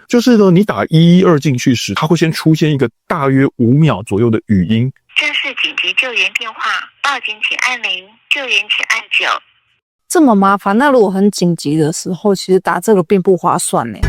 就是呢，你打112进去时，它会先出现一个大约5秒左右的语音。这是紧急救援电话，报警请按0，救援请按9。这么麻烦，那如果很紧急的时候，其实打这个并不划算呢。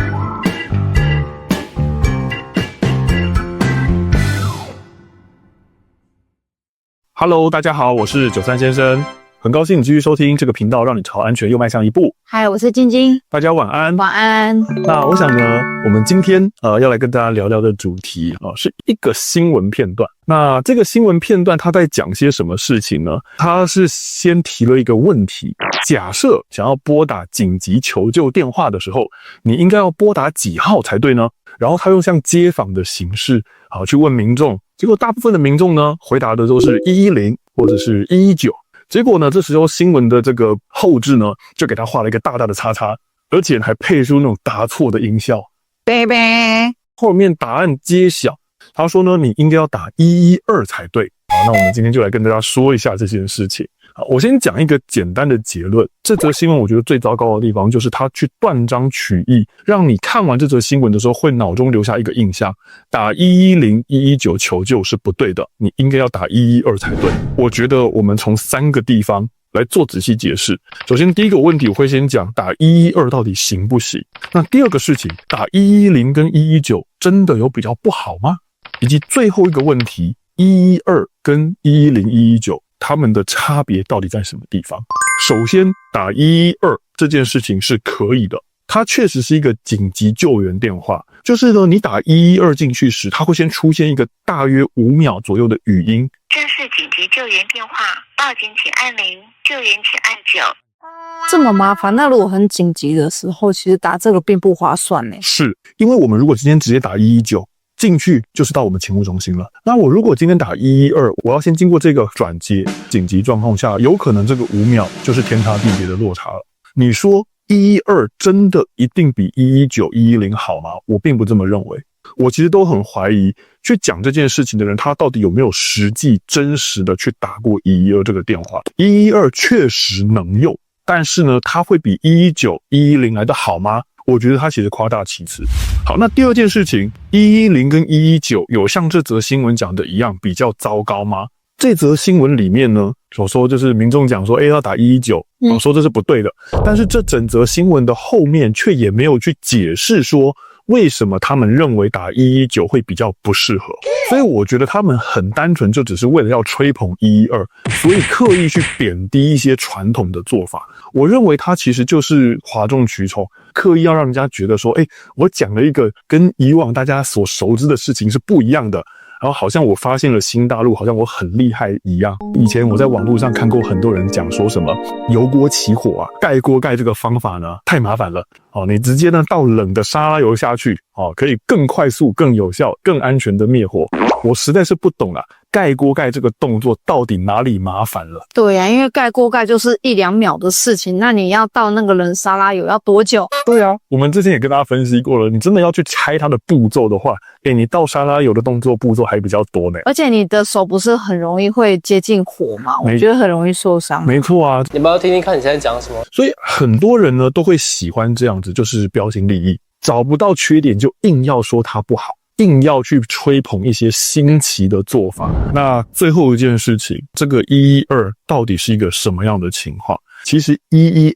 Hello， 大家好，我是93先生，很高兴你继续收听这个频道，让你朝安全又迈向一步。嗨，我是晶晶，大家晚安。晚安。那我想呢，我们今天要来跟大家聊聊的主题是一个新闻片段。那这个新闻片段它在讲些什么事情呢？它是先提了一个问题：假设想要拨打紧急求救电话的时候，你应该要拨打几号才对呢？然后他用像街访的形式去问民众，结果大部分的民众呢回答的都是110或者是119。结果呢，这时候新闻的这个后制呢，就给他画了一个大大的叉叉，而且还配出那种答错的音效。baby， 后面答案揭晓，他说呢，你应该要打112才对。好，那我们今天就来跟大家说一下这件事情。好，我先讲一个简单的结论。这则新闻我觉得最糟糕的地方就是他去断章取义，让你看完这则新闻的时候会脑中留下一个印象：打110、119求救是不对的，你应该要打112才对。我觉得我们从3个地方来做仔细解释。首先，第一个问题我会先讲打112到底行不行？那第二个事情，打110跟119真的有比较不好吗？以及最后一个问题，112跟110、119他们的差别到底在什么地方？首先，打112这件事情是可以的，它确实是一个紧急救援电话。就是呢，你打112进去时，它会先出现一个大约5秒左右的语音。这是紧急救援电话，报警请按0，救援请按9。这么麻烦，那如果很紧急的时候，其实打这个并不划算呢。是因为我们如果今天直接打119进去，就是到我们勤务中心了。那我如果今天打112，我要先经过这个转接，紧急状况下，有可能这个5秒就是天差地别的落差了。你说112真的一定比119、110好吗？我并不这么认为。我其实都很怀疑去讲这件事情的人，他到底有没有实际真实的去打过112这个电话。112确实能用，但是呢，它会比119、110来的好吗？我觉得他其实夸大其词。好，那第二件事情，110跟119有像这则新闻讲的一样比较糟糕吗？这则新闻里面呢，所说就是民众讲说，要打119，说这是不对的。但是这整则新闻的后面却也没有去解释说，为什么他们认为打119会比较不适合。所以我觉得他们很单纯，就只是为了要吹捧112，所以刻意去贬低一些传统的做法。我认为他其实就是哗众取宠，刻意要让人家觉得说，我讲了一个跟以往大家所熟知的事情是不一样的，然后好像我发现了新大陆，好像我很厉害一样。以前我在网络上看过很多人讲说什么油锅起火盖锅盖这个方法呢太麻烦了，你直接呢倒冷的沙拉油下去，可以更快速、更有效、更安全的灭火。我实在是不懂啦，盖锅盖这个动作到底哪里麻烦了？对呀，因为盖锅盖就是1-2秒的事情，那你要倒那个冷沙拉油要多久？对啊，我们之前也跟大家分析过了，你真的要去拆它的步骤的话，你倒沙拉油的动作步骤还比较多呢。而且你的手不是很容易会接近火吗？我觉得很容易受伤。没错啊，你们要听听看你现在讲什么。所以很多人呢都会喜欢这样子，就是标新立异，找不到缺点就硬要说它不好，硬要去吹捧一些新奇的做法。那最后一件事情，这个112到底是一个什么样的情况？其实112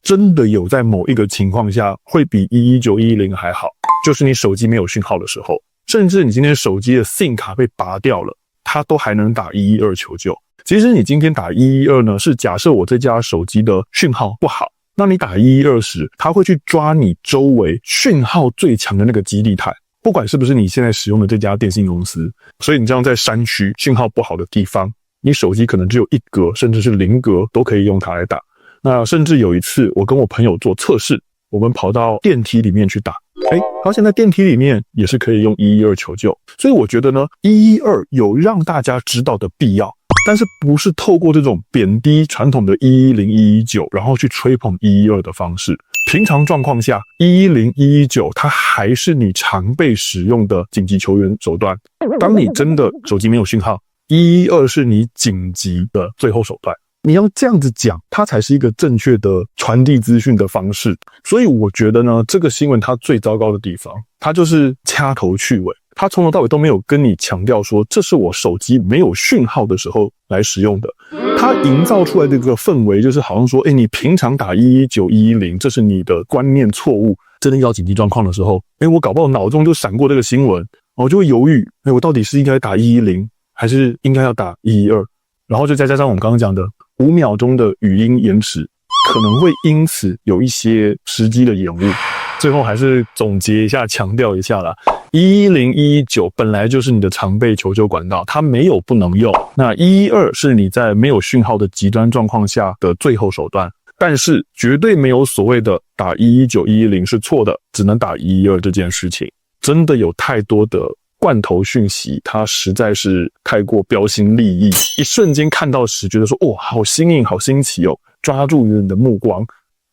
真的有在某一个情况下会比119、110还好，就是你手机没有讯号的时候，甚至你今天手机的 SIM 卡被拔掉了，它都还能打112求救。其实你今天打112呢，是假设我这家手机的讯号不好，那你打112时，它会去抓你周围讯号最强的那个基地台，不管是不是你现在使用的这家电信公司。所以你这样在山区讯号不好的地方，你手机可能只有1格甚至是0格都可以用它来打。那甚至有一次我跟我朋友做测试，我们跑到电梯里面去打，好像在电梯里面也是可以用112求救。所以我觉得呢，112有让大家知道的必要，但是不是透过这种贬低传统的110、119，然后去吹捧112的方式。平常状况下，110、119它还是你常被使用的紧急求援手段。当你真的手机没有讯号，112是你紧急的最后手段。你要这样子讲，它才是一个正确的传递资讯的方式。所以我觉得呢，这个新闻它最糟糕的地方，它就是掐头去尾，它从头到尾都没有跟你强调说，这是我手机没有讯号的时候来使用的。它营造出来的这个氛围，就是好像说，你平常打119、110，这是你的观念错误。真的遇到紧急状况的时候，我搞不好脑中就闪过这个新闻，我就会犹豫，我到底是应该打110，还是应该要打112？然后就再加上我们刚刚讲的5秒钟的语音延迟，可能会因此有一些时机的延误。最后还是总结一下，强调一下啦，110、119本来就是你的常备求救管道，它没有不能用。那112是你在没有讯号的极端状况下的最后手段，但是绝对没有所谓的打119、110是错的，只能打112这件事情。真的有太多的罐头讯息，它实在是太过标新立异，一瞬间看到时觉得说，好新颖，好新奇哦，抓住你的目光，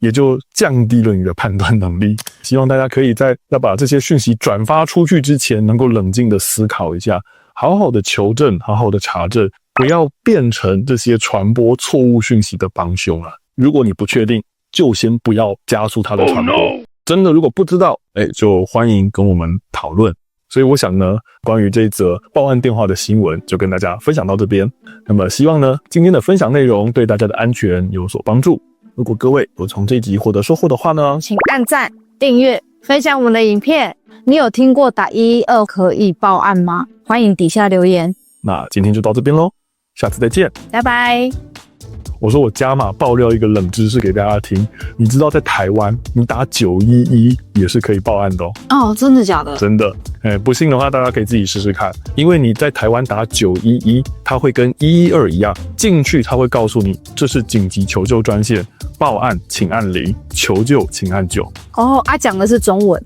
也就降低了你的判断能力。希望大家可以在要把这些讯息转发出去之前，能够冷静的思考一下，好好的求证，好好的查证，不要变成这些传播错误讯息的帮凶了。如果你不确定，就先不要加速它的传播。真的，如果不知道，就欢迎跟我们讨论。所以我想呢，关于这一则报案电话的新闻就跟大家分享到这边。那么希望呢，今天的分享内容对大家的安全有所帮助。如果各位有从这一集获得收获的话呢，请按赞、订阅、分享我们的影片。你有听过打112可以报案吗？欢迎底下留言。那今天就到这边咯，下次再见，拜拜。我说我加码爆料一个冷知识给大家听，你知道在台湾你打911也是可以报案的哦，真的假的？真的，不信的话大家可以自己试试看，因为你在台湾打911，它会跟112一样，进去它会告诉你这是紧急求救专线，报案请按0，求救请按9。哦，讲的是中文，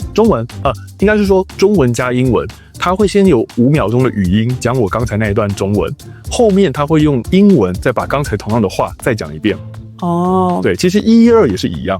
应该是说中文加英文。它会先有5秒钟的语音讲我刚才那一段中文，后面它会用英文再把刚才同样的话再讲一遍。哦，对，其实112也是一样。